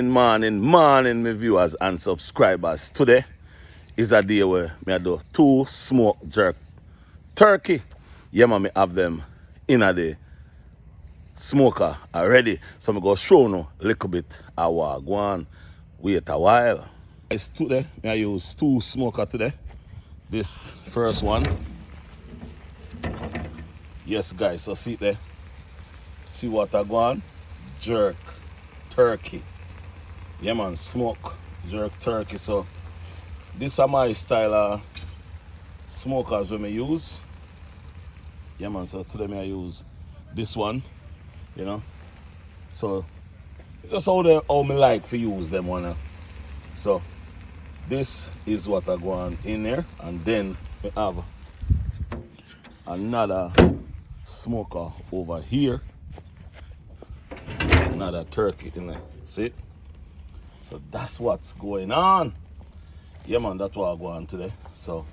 Morning, my viewers and subscribers. Today is a day where I do 2 smoked jerk turkey. Yeah, man, me have them in the smoker already. So I'm going to show you a little bit how I go on. Wait a while. Guys, today I use 2 smoker today. This first one. Yes, guys, so see there. See what I go on? Jerk turkey. Yeah, man, smoke jerk turkey. So this is my style of smokers when I use. Yeah, man, so today I use this one, you know. So it's just how me like to use them one. So this is what I go on in there, and then we have another smoker over here. Another turkey in there. See it? So that's what's going on. Yeah, man, that's what I go on today. So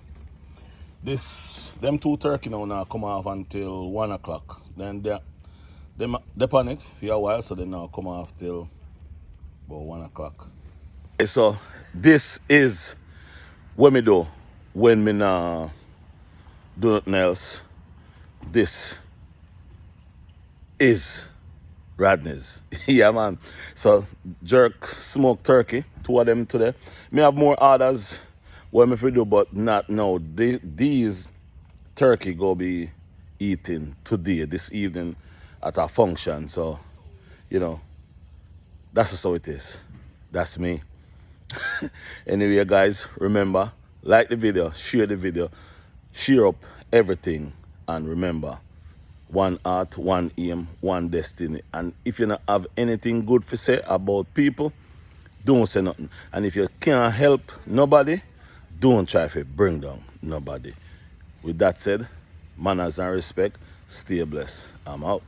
them 2 turkey now come off until 1 o'clock. Then they panic for a while, so they now come off till about 1 o'clock. Okay, so this is what me do when me nah do nothing else. This is Rodney's. Yeah, man. So jerk smoked turkey, 2 of them today. Me have more orders what me fi do, but not now. These turkey go be eating today, this evening at a function. So, you know, that's just how it is. That's me. Anyway, guys, remember, like the video, share up everything, and remember, 1 heart, 1 aim, 1 destiny. And if you don't have anything good to say about people, don't say nothing. And if you can't help nobody, don't try to bring down nobody. With that said, manners and respect, stay blessed. I'm out.